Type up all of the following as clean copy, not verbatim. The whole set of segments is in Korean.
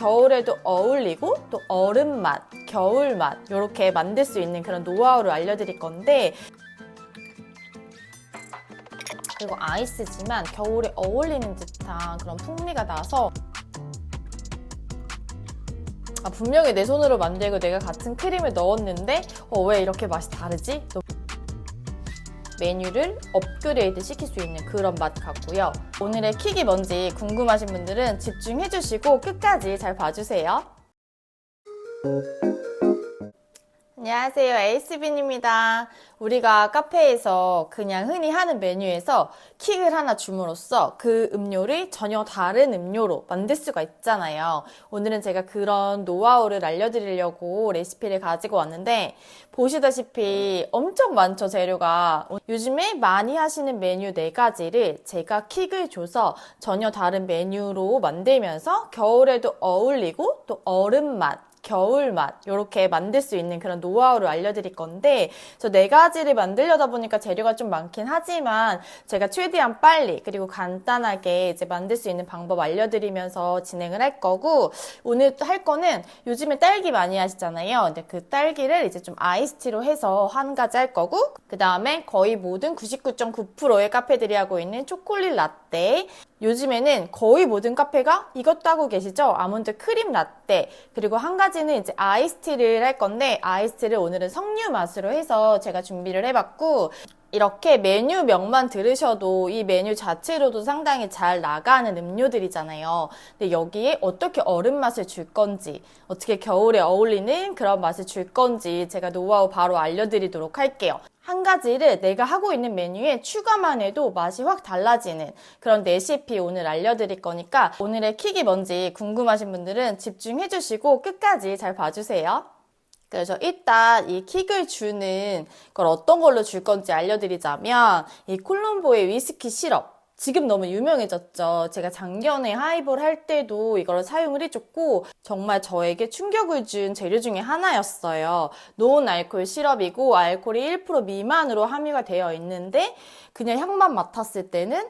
겨울에도 어울리고 또 얼음 맛, 겨울 맛 이렇게 만들 수 있는 그런 노하우를 알려드릴 건데, 그리고 아이스지만 겨울에 어울리는 듯한 그런 풍미가 나서 분명히 내 손으로 만들고 내가 같은 크림을 넣었는데 왜 이렇게 맛이 다르지? 또 메뉴를 업그레이드 시킬 수 있는 그런 맛 같고요. 오늘의 킥이 뭔지 궁금하신 분들은 집중해 주시고 끝까지 잘 봐주세요. 안녕하세요, 에이스빈입니다. 우리가 카페에서 그냥 흔히 하는 메뉴에서 킥을 하나 줌으로써 그 음료를 전혀 다른 음료로 만들 수가 있잖아요. 오늘은 제가 그런 노하우를 알려드리려고 레시피를 가지고 왔는데, 보시다시피 엄청 많죠, 재료가. 요즘에 많이 하시는 메뉴 4가지를 제가 킥을 줘서 전혀 다른 메뉴로 만들면서 겨울에도 어울리고 또 얼음 맛, 겨울 맛 이렇게 만들 수 있는 그런 노하우를 알려드릴 건데, 저 4가지를 만들려다 보니까 재료가 좀 많긴 하지만 제가 최대한 빨리 그리고 간단하게 이제 만들 수 있는 방법 알려드리면서 진행을 할 거고, 오늘 할 거는 요즘에 딸기 많이 하시잖아요. 근데 그 딸기를 이제 좀 아이스티로 해서 한 가지 할 거고, 그 다음에 거의 모든 99.9%의 카페들이 하고 있는 초콜릿 라떼, 요즘에는 거의 모든 카페가 이것도 하고 계시죠? 아몬드 크림 라떼. 그리고 한 가지는 이제 아이스티를 할 건데, 아이스티를 오늘은 석류 맛으로 해서 제가 준비를 해봤고, 이렇게 메뉴명만 들으셔도 이 메뉴 자체로도 상당히 잘 나가는 음료들이잖아요. 근데 여기에 어떻게 얼음 맛을 줄 건지, 어떻게 겨울에 어울리는 그런 맛을 줄 건지 제가 노하우 바로 알려드리도록 할게요. 한 가지를 내가 하고 있는 메뉴에 추가만 해도 맛이 확 달라지는 그런 레시피 오늘 알려드릴 거니까, 오늘의 킥이 뭔지 궁금하신 분들은 집중해 주시고 끝까지 잘 봐주세요. 그래서 일단 이 킥을 주는 걸 어떤 걸로 줄 건지 알려드리자면, 이 콜롬보의 위스키 시럽, 지금 너무 유명해졌죠. 제가 작년에 하이볼 할 때도 이걸 사용을 해줬고, 정말 저에게 충격을 준 재료 중에 하나였어요. 노은 알코올 시럽이고 알코올이 1% 미만으로 함유가 되어 있는데, 그냥 향만 맡았을 때는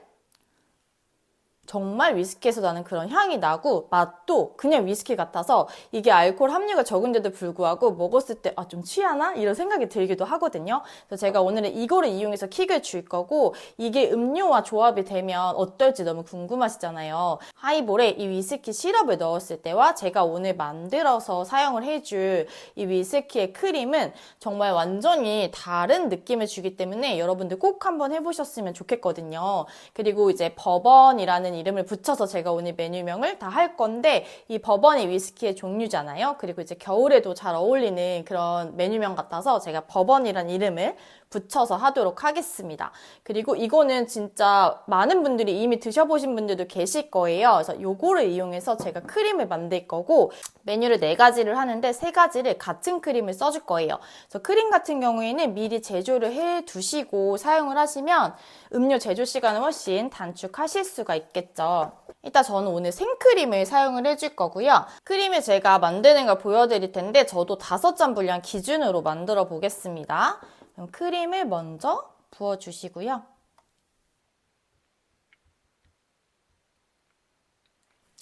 정말 위스키에서 나는 그런 향이 나고, 맛도 그냥 위스키 같아서 이게 알코올 함유가 적은데도 불구하고 먹었을 때 좀 취하나? 이런 생각이 들기도 하거든요. 그래서 제가 오늘은 이거를 이용해서 킥을 줄 거고, 이게 음료와 조합이 되면 어떨지 너무 궁금하시잖아요. 하이볼에 이 위스키 시럽을 넣었을 때와 제가 오늘 만들어서 사용을 해줄 이 위스키의 크림은 정말 완전히 다른 느낌을 주기 때문에 여러분들 꼭 한번 해보셨으면 좋겠거든요. 그리고 이제 버번이라는 이름을 붙여서 제가 오늘 메뉴명을 다 할 건데, 이 버번이 위스키의 종류잖아요. 그리고 이제 겨울에도 잘 어울리는 그런 메뉴명 같아서 제가 버번이란 이름을 붙여서 하도록 하겠습니다. 그리고 이거는 진짜 많은 분들이 이미 드셔보신 분들도 계실 거예요. 그래서 요거를 이용해서 제가 크림을 만들 거고, 메뉴를 4가지를 하는데 3가지를 같은 크림을 써줄 거예요. 그래서 크림 같은 경우에는 미리 제조를 해 두시고 사용을 하시면 음료 제조 시간을 훨씬 단축하실 수가 있겠죠. 일단 저는 오늘 생크림을 사용을 해줄 거고요. 크림을 제가 만드는 걸 보여드릴 텐데, 저도 5잔 분량 기준으로 만들어 보겠습니다. 그럼 크림을 먼저 부어주시고요.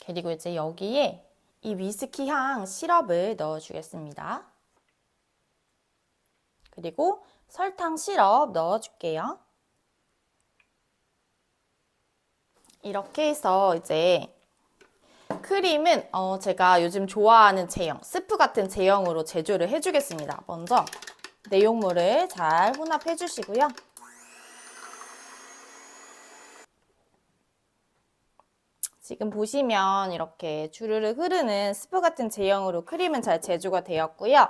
그리고 이제 여기에 이 위스키 향 시럽을 넣어주겠습니다. 그리고 설탕 시럽 넣어줄게요. 이렇게 해서 이제 크림은 제가 요즘 좋아하는 제형, 스프 같은 제형으로 제조를 해주겠습니다. 먼저 내용물을 잘 혼합해 주시고요. 지금 보시면 이렇게 주르륵 흐르는 스프 같은 제형으로 크림은 잘 제조가 되었고요.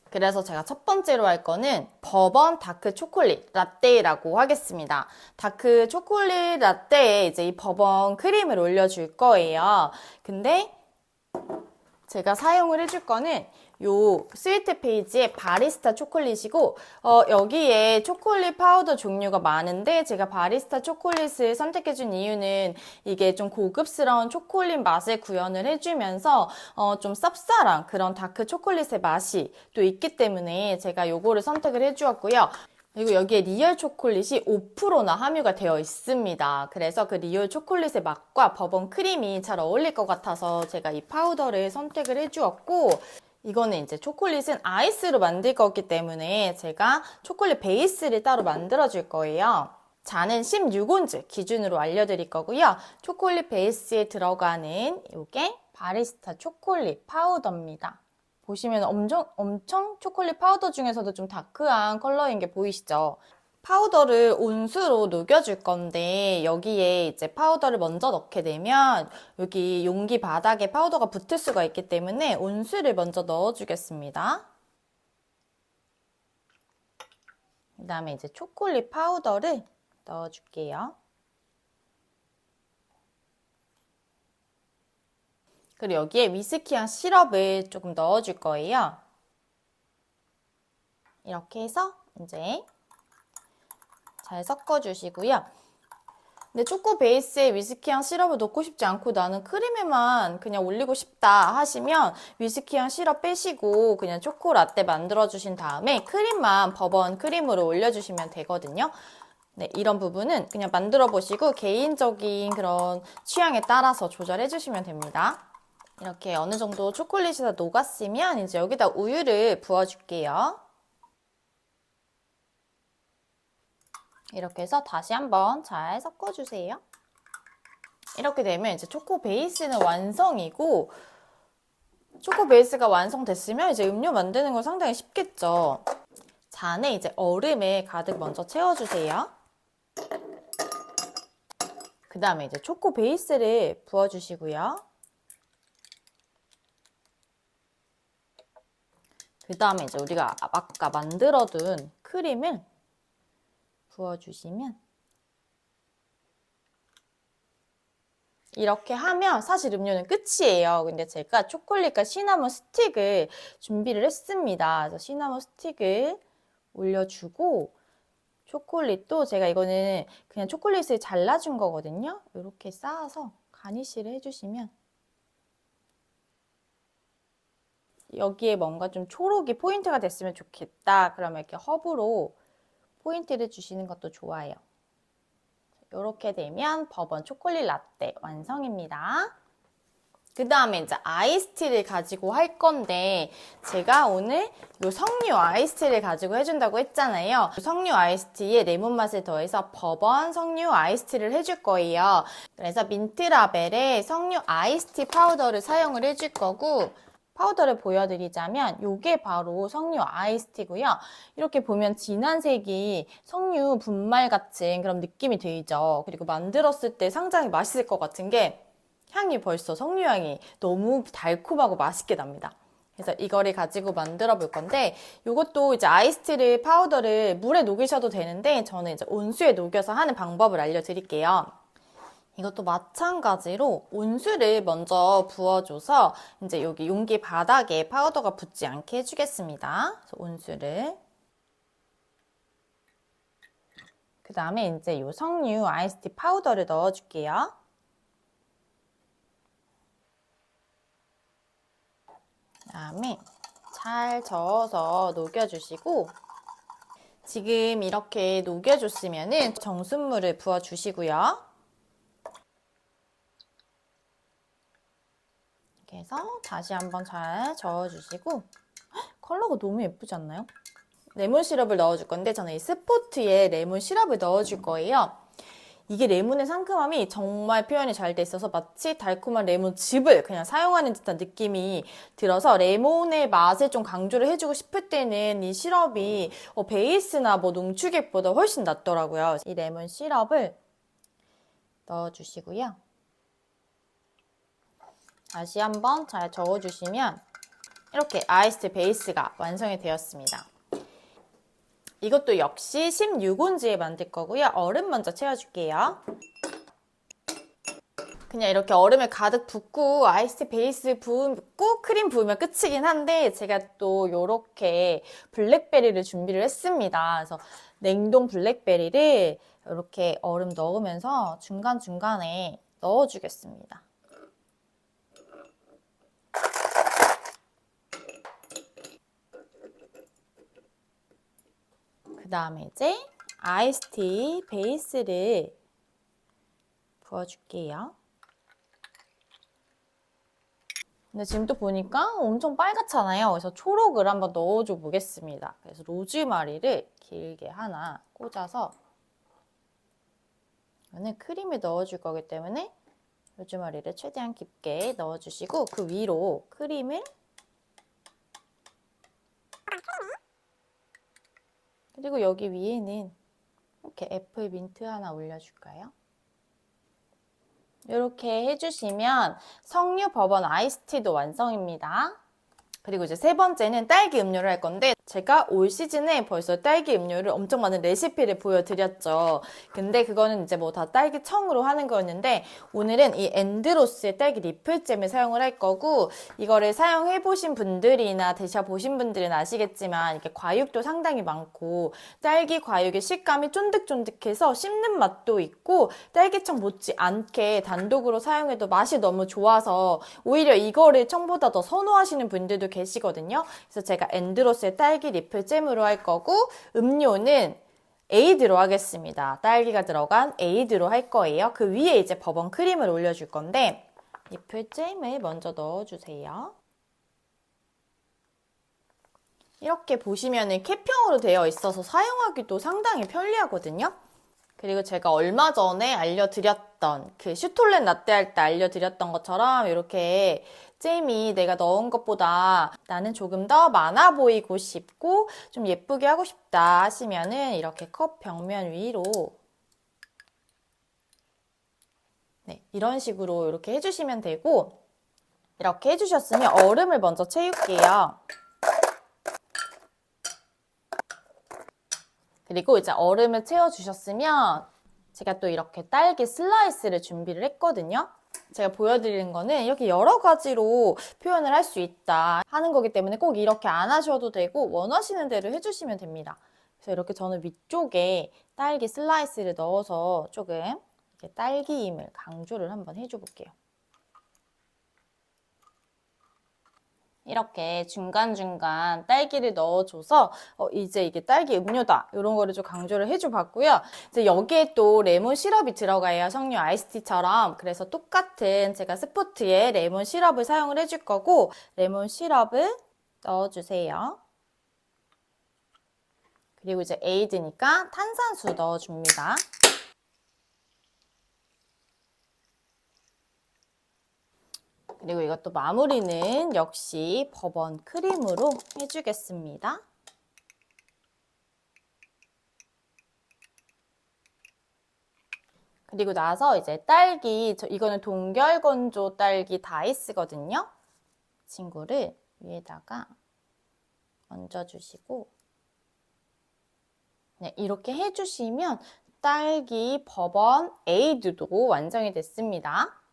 그래서 제가 첫 번째로 할 거는 버번 다크 초콜릿 라떼라고 하겠습니다. 다크 초콜릿 라떼에 이제 이 버번 크림을 올려줄 거예요. 근데 제가 사용을 해줄 거는 요 스위트 페이지의 바리스타 초콜릿이고, 여기에 초콜릿 파우더 종류가 많은데 제가 바리스타 초콜릿을 선택해준 이유는 이게 좀 고급스러운 초콜릿 맛을 구현을 해주면서 좀 쌉쌀한 그런 다크 초콜릿의 맛이 또 있기 때문에 제가 요거를 선택을 해주었고요. 그리고 여기에 리얼 초콜릿이 5%나 함유가 되어 있습니다. 그래서 그 리얼 초콜릿의 맛과 버번 크림이 잘 어울릴 것 같아서 제가 이 파우더를 선택을 해주었고, 이거는 이제 초콜릿은 아이스로 만들 거기 때문에 제가 초콜릿 베이스를 따로 만들어 줄 거예요. 잔은 16온즈 기준으로 알려드릴 거고요. 초콜릿 베이스에 들어가는 이게 바리스타 초콜릿 파우더입니다. 보시면 엄청 초콜릿 파우더 중에서도 좀 다크한 컬러인 게 보이시죠? 파우더를 온수로 녹여줄 건데 여기에 이제 파우더를 먼저 넣게 되면 여기 용기 바닥에 파우더가 붙을 수가 있기 때문에 온수를 먼저 넣어주겠습니다. 그 다음에 이제 초콜릿 파우더를 넣어줄게요. 그리고 여기에 위스키향 시럽을 조금 넣어줄 거예요. 이렇게 해서 이제 잘 섞어주시고요. 근데 초코 베이스에 위스키향 시럽을 넣고 싶지 않고 나는 크림에만 그냥 올리고 싶다 하시면 위스키향 시럽 빼시고 그냥 초코 라떼 만들어주신 다음에 크림만 버번 크림으로 올려주시면 되거든요. 네, 이런 부분은 그냥 만들어 보시고 개인적인 그런 취향에 따라서 조절해 주시면 됩니다. 이렇게 어느 정도 초콜릿이 다 녹았으면 이제 여기다 우유를 부어줄게요. 이렇게 해서 다시 한번 잘 섞어주세요. 이렇게 되면 이제 초코 베이스는 완성이고, 초코 베이스가 완성됐으면 이제 음료 만드는 건 상당히 쉽겠죠. 잔에 이제 얼음을 가득 먼저 채워주세요. 그 다음에 이제 초코 베이스를 부어주시고요. 그 다음에 이제 우리가 아까 만들어둔 크림을 부어주시면 이렇게 하면 사실 음료는 끝이에요. 근데 제가 초콜릿과 시나몬 스틱을 준비를 했습니다. 그래서 시나몬 스틱을 올려주고 초콜릿도 제가 이거는 그냥 초콜릿을 잘라준 거거든요. 이렇게 쌓아서 가니쉬를 해주시면 여기에 뭔가 좀 초록이 포인트가 됐으면 좋겠다. 그러면 이렇게 허브로 포인트를 주시는 것도 좋아요. 이렇게 되면 버번 초콜릿 라떼 완성입니다. 그 다음에 이제 아이스티를 가지고 할 건데 제가 오늘 이 석류 아이스티를 가지고 해준다고 했잖아요. 석류 아이스티에 레몬 맛을 더해서 버번 석류 아이스티를 해줄 거예요. 그래서 민트라벨의 석류 아이스티 파우더를 사용을 해줄 거고 파우더를 보여드리자면 이게 바로 석류 아이스티고요. 이렇게 보면 진한 색이 석류 분말 같은 그런 느낌이 들죠. 그리고 만들었을 때 상당히 맛있을 것 같은 게 향이 벌써 석류향이 너무 달콤하고 맛있게 납니다. 그래서 이거를 가지고 만들어 볼 건데 이것도 이제 아이스티를 파우더를 물에 녹이셔도 되는데 저는 이제 온수에 녹여서 하는 방법을 알려드릴게요. 이것도 마찬가지로 온수를 먼저 부어줘서 이제 여기 용기 바닥에 파우더가 붙지 않게 해주겠습니다. 그래서 온수를 그 다음에 이제 이 석류 아이스티 파우더를 넣어줄게요. 그다음에 잘 저어서 녹여주시고 지금 이렇게 녹여줬으면은 정수물을 부어주시고요. 이렇게 해서 다시 한번 잘 저어주시고 컬러가 너무 예쁘지 않나요? 레몬 시럽을 넣어줄 건데 저는 이 스포트에 레몬 시럽을 넣어줄 거예요. 이게 레몬의 상큼함이 정말 표현이 잘 돼 있어서 마치 달콤한 레몬즙을 그냥 사용하는 듯한 느낌이 들어서 레몬의 맛을 좀 강조를 해주고 싶을 때는 이 시럽이 베이스나 뭐 농축액보다 훨씬 낫더라고요. 이 레몬 시럽을 넣어주시고요. 다시 한번 잘 저어주시면 이렇게 아이스 베이스가 완성이 되었습니다. 이것도 역시 16온즈에 만들 거고요. 얼음 먼저 채워줄게요. 그냥 이렇게 얼음을 가득 붓고 아이스 베이스 붓고 크림 부으면 끝이긴 한데 제가 또 이렇게 블랙베리를 준비를 했습니다. 그래서 냉동 블랙베리를 이렇게 얼음 넣으면서 중간중간에 넣어주겠습니다. 그 다음에 이제 아이스티 베이스를 부어줄게요. 근데 지금 또 보니까 엄청 빨갛잖아요. 그래서 초록을 한번 넣어줘 보겠습니다. 그래서 로즈마리를 길게 하나 꽂아서 이거는 크림을 넣어줄 거기 때문에 로즈마리를 최대한 깊게 넣어주시고 그 위로 크림을 그리고 여기 위에는 이렇게 애플 민트 하나 올려줄까요? 이렇게 해주시면 석류 버번 아이스티도 완성입니다. 그리고 이제 세 번째는 딸기 음료를 할 건데 제가 올 시즌에 벌써 딸기 음료를 엄청 많은 레시피를 보여드렸죠. 근데 그거는 이제 뭐 다 딸기 청으로 하는 거였는데 오늘은 이 앤드로스의 딸기 리플잼을 사용을 할 거고 이거를 사용해 보신 분들이나 드셔보신 분들은 아시겠지만 이렇게 과육도 상당히 많고 딸기 과육의 식감이 쫀득쫀득해서 씹는 맛도 있고 딸기청 못지 않게 단독으로 사용해도 맛이 너무 좋아서 오히려 이거를 청보다 더 선호하시는 분들도 계시거든요. 그래서 제가 앤드로스의 딸기 리플 잼으로 할 거고 음료는 에이드로 하겠습니다. 딸기가 들어간 에이드로 할 거예요. 그 위에 이제 버번 크림을 올려줄 건데 리플 잼을 먼저 넣어주세요. 이렇게 보시면은 캡형으로 되어 있어서 사용하기도 상당히 편리하거든요. 그리고 제가 얼마 전에 알려드렸던 그 슈톨렌 라떼 할 때 알려드렸던 것처럼 이렇게 잼이 내가 넣은 것보다 나는 조금 더 많아 보이고 싶고 좀 예쁘게 하고 싶다 하시면은 이렇게 컵 벽면 위로 네, 이런 식으로 이렇게 해주시면 되고 이렇게 해주셨으면 얼음을 먼저 채울게요. 그리고 이제 얼음을 채워주셨으면 제가 또 이렇게 딸기 슬라이스를 준비를 했거든요. 제가 보여드리는 거는 이렇게 여러 가지로 표현을 할 수 있다 하는 거기 때문에 꼭 이렇게 안 하셔도 되고 원하시는 대로 해주시면 됩니다. 그래서 이렇게 저는 위쪽에 딸기 슬라이스를 넣어서 조금 이렇게 딸기임을 강조를 한번 해줘 볼게요. 이렇게 중간중간 딸기를 넣어줘서 이제 이게 딸기 음료다 이런 거를 좀 강조를 해줘 봤고요. 이제 여기에 또 레몬 시럽이 들어가요. 석류 아이스티처럼. 그래서 똑같은 제가 스포트에 레몬 시럽을 사용을 해줄 거고 레몬 시럽을 넣어주세요. 그리고 이제 에이드니까 탄산수 넣어줍니다. 그리고 이것도 마무리는 역시 버번 크림으로 해주겠습니다. 그리고 나서 이제 딸기, 이거는 동결건조 딸기 다이스거든요. 친구를 위에다가 얹어주시고 네, 이렇게 해주시면 딸기 버번 에이드도 완성이 됐습니다.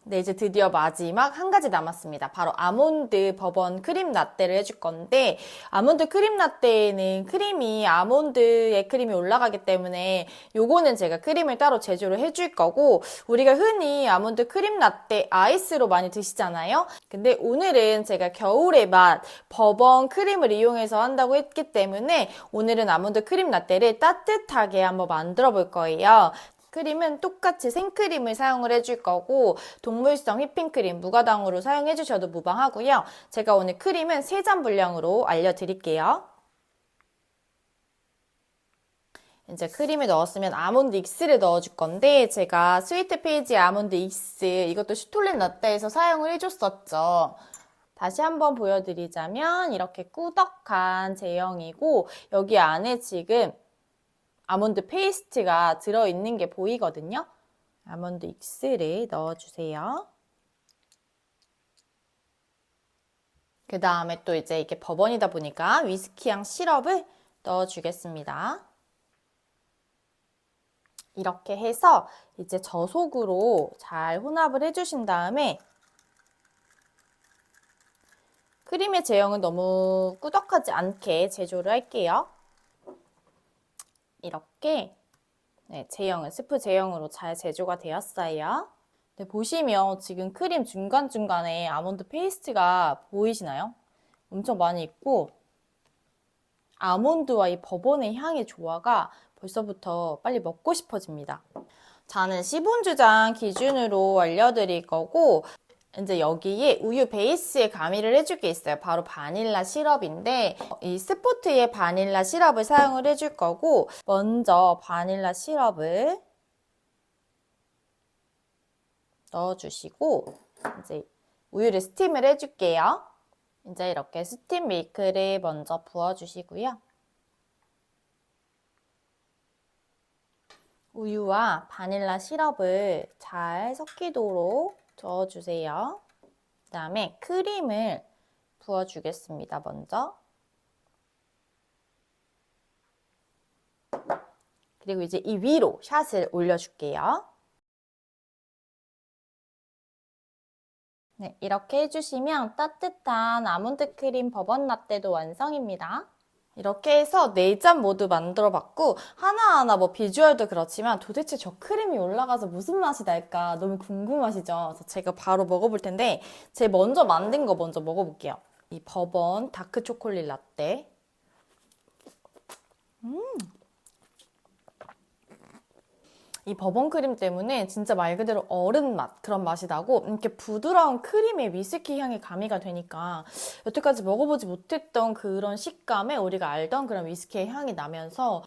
네, 이제 드디어 마지막 한 가지 남았습니다. 바로 아몬드 버번 크림 라떼를 해줄 건데 아몬드 크림 라떼에는 크림이 아몬드의 크림이 올라가기 때문에 요거는 제가 크림을 따로 제조를 해줄 거고 우리가 흔히 아몬드 크림 라떼 아이스로 많이 드시잖아요. 근데 오늘은 제가 겨울의 맛 버번 크림을 이용해서 한다고 했기 때문에 오늘은 아몬드 크림 라떼를 따뜻하게 한번 만들어 볼 거예요. 크림은 똑같이 생크림을 사용을 해줄 거고 동물성 휘핑크림 무가당으로 사용해 주셔도 무방하고요. 제가 오늘 크림은 3잔 분량으로 알려드릴게요. 이제 크림을 넣었으면 아몬드 익스를 넣어줄 건데 제가 스위트 페이지 아몬드 익스 이것도 슈톨렌 라떼에서 사용을 해줬었죠. 다시 한번 보여드리자면 이렇게 꾸덕한 제형이고 여기 안에 지금 아몬드 페이스트가 들어있는 게 보이거든요. 아몬드 익스를 넣어주세요. 그 다음에 또 이제 이게 버번이다 보니까 위스키향 시럽을 넣어주겠습니다. 이렇게 해서 이제 저속으로 잘 혼합을 해주신 다음에 크림의 제형은 너무 꾸덕하지 않게 제조를 할게요. 이렇게 네, 제형은 스프 제형으로 잘 제조가 되었어요. 네, 보시면 지금 크림 중간중간에 아몬드 페이스트가 보이시나요? 엄청 많이 있고 아몬드와 이 버번의 향의 조화가 벌써부터 빨리 먹고 싶어집니다. 저는 시본주장 기준으로 알려드릴 거고, 이제 여기에 우유 베이스에 가미를 해줄 게 있어요. 바로 바닐라 시럽인데 이 스포트의 바닐라 시럽을 사용을 해줄 거고, 먼저 바닐라 시럽을 넣어주시고 이제 우유를 스팀을 해줄게요. 이제 이렇게 스팀 밀크를 먼저 부어주시고요. 우유와 바닐라 시럽을 잘 섞이도록 저어주세요. 그 다음에 크림을 부어주겠습니다. 먼저. 그리고 이제 이 위로 샷을 올려줄게요. 네, 이렇게 해주시면 따뜻한 아몬드 크림 버번 라떼도 완성입니다. 이렇게 해서 4잔 모두 만들어 봤고, 하나하나 뭐 비주얼도 그렇지만 도대체 저 크림이 올라가서 무슨 맛이 날까 너무 궁금하시죠? 그래서 제가 바로 먹어볼 텐데, 제가 먼저 만든 거 먼저 먹어볼게요. 이 버번 다크 초콜릿 라떼. 이 버번 크림 때문에 진짜 말 그대로 어른 맛, 그런 맛이 나고, 이렇게 부드러운 크림의 위스키 향이 가미가 되니까 여태까지 먹어보지 못했던 그런 식감에 우리가 알던 그런 위스키의 향이 나면서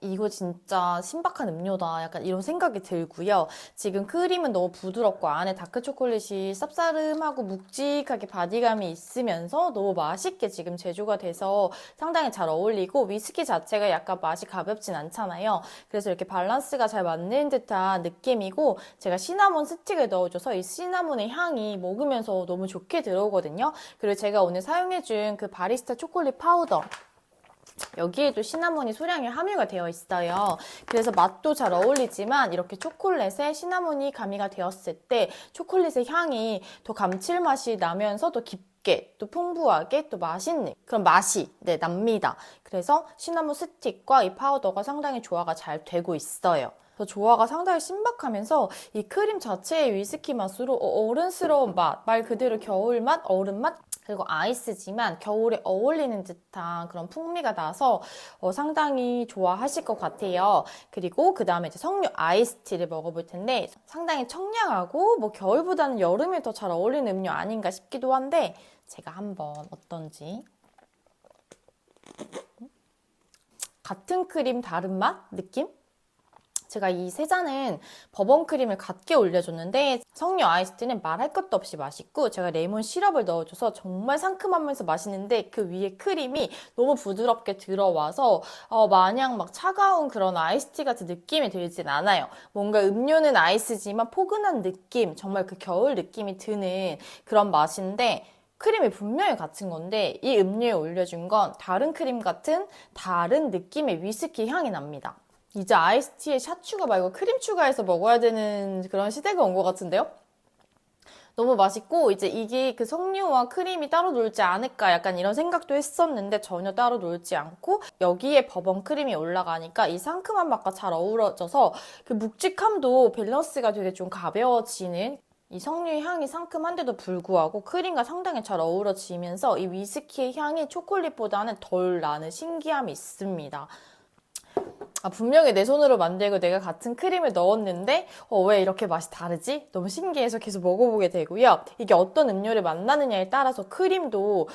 이거 진짜 신박한 음료다, 약간 이런 생각이 들고요. 지금 크림은 너무 부드럽고 안에 다크 초콜릿이 쌉싸름하고 묵직하게 바디감이 있으면서 너무 맛있게 지금 제조가 돼서 상당히 잘 어울리고, 위스키 자체가 약간 맛이 가볍진 않잖아요. 그래서 이렇게 밸런스가 잘 맞는 듯한 느낌이고, 제가 시나몬 스틱을 넣어줘서 이 시나몬의 향이 먹으면서 너무 좋게 들어오거든요. 그리고 제가 오늘 사용해준 그 바리스타 초콜릿 파우더, 여기에도 시나몬이 소량이 함유가 되어 있어요. 그래서 맛도 잘 어울리지만 이렇게 초콜릿에 시나몬이 가미가 되었을 때 초콜릿의 향이 더 감칠맛이 나면서 더 깊게 또 풍부하게 또 맛있는 그런 맛이 납니다. 그래서 시나몬 스틱과 이 파우더가 상당히 조화가 잘 되고 있어요. 조화가 상당히 신박하면서 이 크림 자체의 위스키 맛으로 어른스러운 맛, 말 그대로 겨울 맛, 얼음 맛, 그리고 아이스지만 겨울에 어울리는 듯한 그런 풍미가 나서 상당히 좋아하실 것 같아요. 그리고 그 다음에 이제 석류 아이스티를 먹어볼 텐데, 상당히 청량하고 뭐 겨울보다는 여름에 더 잘 어울리는 음료 아닌가 싶기도 한데, 제가 한번 어떤지. 같은 크림 다른 맛 느낌? 제가 이 세 잔은 버번 크림을 같게 올려줬는데, 석류 아이스티는 말할 것도 없이 맛있고, 제가 레몬 시럽을 넣어줘서 정말 상큼하면서 맛있는데, 그 위에 크림이 너무 부드럽게 들어와서 마냥 막 차가운 그런 아이스티 같은 느낌이 들진 않아요. 뭔가 음료는 아이스지만 포근한 느낌, 정말 그 겨울 느낌이 드는 그런 맛인데, 크림이 분명히 같은 건데 이 음료에 올려준 건 다른 크림 같은 다른 느낌의 위스키 향이 납니다. 이제 아이스티에 샷 추가 말고 크림 추가해서 먹어야 되는 그런 시대가 온 것 같은데요? 너무 맛있고, 이제 이게 그 석류와 크림이 따로 놀지 않을까 약간 이런 생각도 했었는데 전혀 따로 놀지 않고, 여기에 버번 크림이 올라가니까 이 상큼한 맛과 잘 어우러져서 그 묵직함도 밸런스가 되게 좀 가벼워지는, 이 석류의 향이 상큼한데도 불구하고 크림과 상당히 잘 어우러지면서 이 위스키의 향이 초콜릿보다는 덜 나는 신기함이 있습니다. 분명히 내 손으로 만들고 내가 같은 크림을 넣었는데 왜 이렇게 맛이 다르지? 너무 신기해서 계속 먹어보게 되고요. 이게 어떤 음료를 만나느냐에 따라서 크림도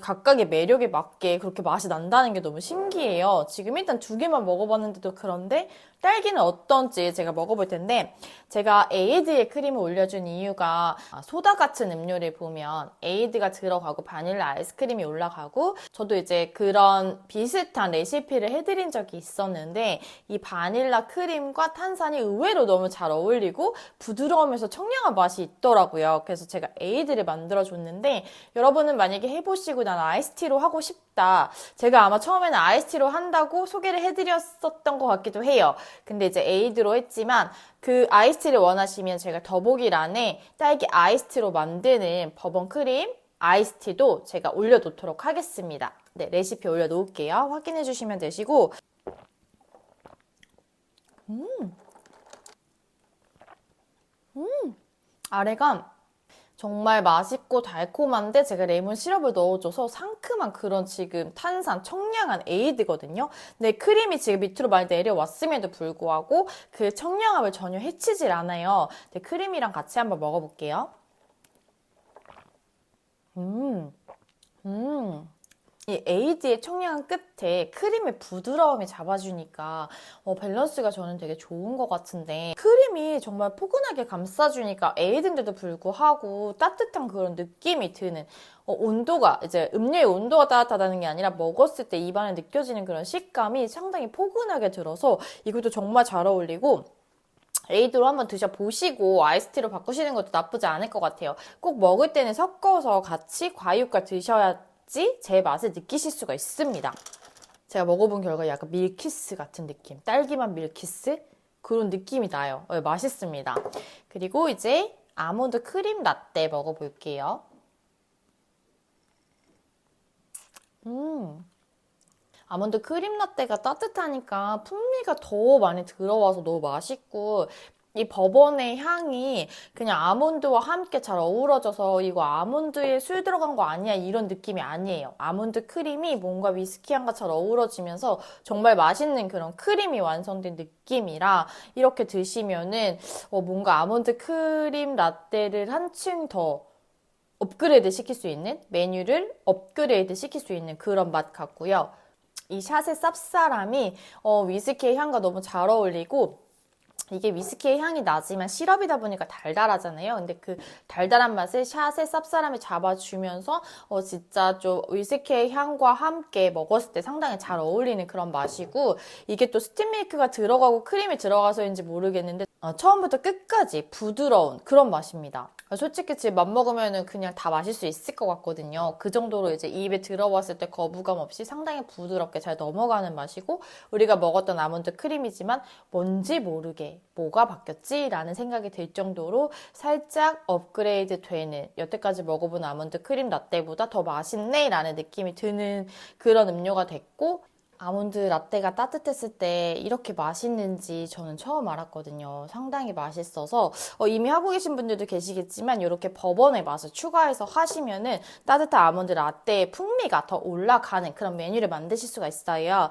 각각의 매력에 맞게 그렇게 맛이 난다는 게 너무 신기해요. 지금 일단 2개만 먹어봤는데도 그런데 딸기는 어떤지 제가 먹어볼 텐데, 제가 에이드에 크림을 올려준 이유가 소다 같은 음료를 보면 에이드가 들어가고 바닐라 아이스크림이 올라가고, 저도 이제 그런 비슷한 레시피를 해드린 적이 있었는데 이 바닐라 크림과 탄산이 의외로 너무 잘 어울리고 부드러우면서 청량한 맛이 있더라고요. 그래서 제가 에이드를 만들어줬는데, 여러분은 만약에 해보시고 난 아이스티로 하고 싶다, 제가 아마 처음에는 아이스티로 한다고 소개를 해드렸었던 것 같기도 해요. 근데 이제 에이드로 했지만 그 아이스티를 원하시면 제가 더보기란에 딸기 아이스티로 만드는 버번 크림 아이스티도 제가 올려놓도록 하겠습니다. 네, 레시피 올려놓을게요. 확인해 주시면 되시고, 아래가 정말 맛있고 달콤한데 제가 레몬 시럽을 넣어줘서 상큼한 그런 지금 탄산, 청량한 에이드거든요. 근데 크림이 지금 밑으로 많이 내려왔음에도 불구하고 그 청량함을 전혀 해치질 않아요. 근데 크림이랑 같이 한번 먹어볼게요. 음, 음. 이 에이드의 청량한 끝에 크림의 부드러움이 잡아주니까 밸런스가 저는 되게 좋은 것 같은데 크림이 정말 포근하게 감싸주니까 에이드인데도 불구하고 따뜻한 그런 느낌이 드는 온도가 이제 음료의 온도가 따뜻하다는 게 아니라 먹었을 때 입안에 느껴지는 그런 식감이 상당히 포근하게 들어서 이것도 정말 잘 어울리고 에이드로 한번 드셔보시고 아이스티로 바꾸시는 것도 나쁘지 않을 것 같아요. 꼭 먹을 때는 섞어서 같이 과육과 드셔야지 제 맛을 느끼실 수가 있습니다. 제가 먹어본 결과 약간 밀키스 같은 느낌, 딸기맛 밀키스? 그런 느낌이 나요. 맛있습니다. 그리고 이제 아몬드 크림 라떼 먹어볼게요. 아몬드 크림 라떼가 따뜻하니까 풍미가 더 많이 들어와서 너무 맛있고 이 버번의 향이 그냥 아몬드와 함께 잘 어우러져서 이거 아몬드에 술 들어간 거 아니야 이런 느낌이 아니에요. 아몬드 크림이 뭔가 위스키 향과 잘 어우러지면서 정말 맛있는 그런 크림이 완성된 느낌이라 이렇게 드시면은 뭔가 아몬드 크림 라떼를 한층 더 업그레이드 시킬 수 있는 메뉴를 업그레이드 시킬 수 있는 그런 맛 같고요. 이 샷의 쌉싸람이 위스키의 향과 너무 잘 어울리고 이게 위스키의 향이 나지만 시럽이다 보니까 달달하잖아요. 근데 그 달달한 맛을 샷의 쌉싸람이 잡아주면서 진짜 좀 위스키의 향과 함께 먹었을 때 상당히 잘 어울리는 그런 맛이고 이게 또 스팀밀크가 들어가고 크림이 들어가서인지 모르겠는데 처음부터 끝까지 부드러운 그런 맛입니다. 솔직히 지금 맘먹으면은 그냥 다 마실 수 있을 것 같거든요. 그 정도로 이제 입에 들어왔을 때 거부감 없이 상당히 부드럽게 잘 넘어가는 맛이고 우리가 먹었던 아몬드 크림이지만 뭔지 모르게 뭐가 바뀌었지? 라는 생각이 들 정도로 살짝 업그레이드 되는 여태까지 먹어본 아몬드 크림 라떼보다 더 맛있네? 라는 느낌이 드는 그런 음료가 됐고 아몬드 라떼가 따뜻했을 때 이렇게 맛있는지 저는 처음 알았거든요. 상당히 맛있어서 이미 하고 계신 분들도 계시겠지만 이렇게 버번의 맛을 추가해서 하시면은 따뜻한 아몬드 라떼의 풍미가 더 올라가는 그런 메뉴를 만드실 수가 있어요.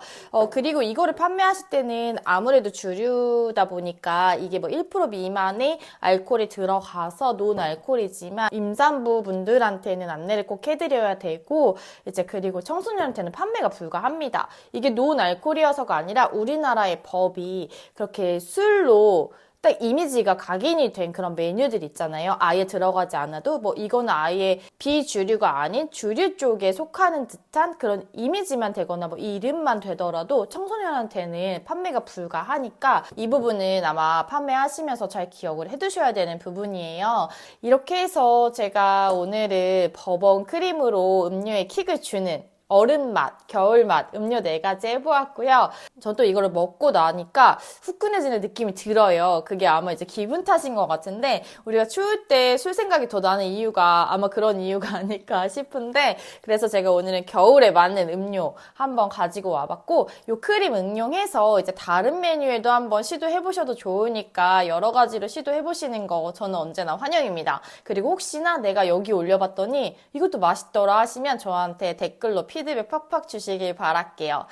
그리고 이거를 판매하실 때는 아무래도 주류다 보니까 이게 뭐 1% 미만의 알코올이 들어가서 논 알코올이지만 임산부 분들한테는 안내를 꼭 해드려야 되고 이제 그리고 청소년한테는 판매가 불가합니다. 이게 노은 알코올이어서가 아니라 우리나라의 법이 그렇게 술로 딱 이미지가 각인이 된 그런 메뉴들 있잖아요. 아예 들어가지 않아도 뭐 이거는 아예 비주류가 아닌 주류 쪽에 속하는 듯한 그런 이미지만 되거나 뭐 이름만 되더라도 청소년한테는 판매가 불가하니까 이 부분은 아마 판매하시면서 잘 기억을 해두셔야 되는 부분이에요. 이렇게 해서 제가 오늘은 버번 크림으로 음료에 킥을 주는 얼음맛, 겨울맛, 음료 4가지 해보았고요. 저도 이거를 먹고 나니까 후끈해지는 느낌이 들어요. 그게 아마 이제 기분 탓인 것 같은데 우리가 추울 때 술 생각이 더 나는 이유가 아마 그런 이유가 아닐까 싶은데 그래서 제가 오늘은 겨울에 맞는 음료 한번 가지고 와봤고 요 크림 응용해서 이제 다른 메뉴에도 한번 시도해보셔도 좋으니까 여러 가지로 시도해보시는 거 저는 언제나 환영입니다. 그리고 혹시나 내가 여기 올려봤더니 이것도 맛있더라 하시면 저한테 댓글로 피드백 팍팍 주시길 바랄게요.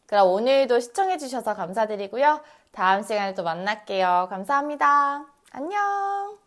그럼 오늘도 시청해주셔서 감사드리고요. 다음 시간에 또 만날게요. 감사합니다. 안녕!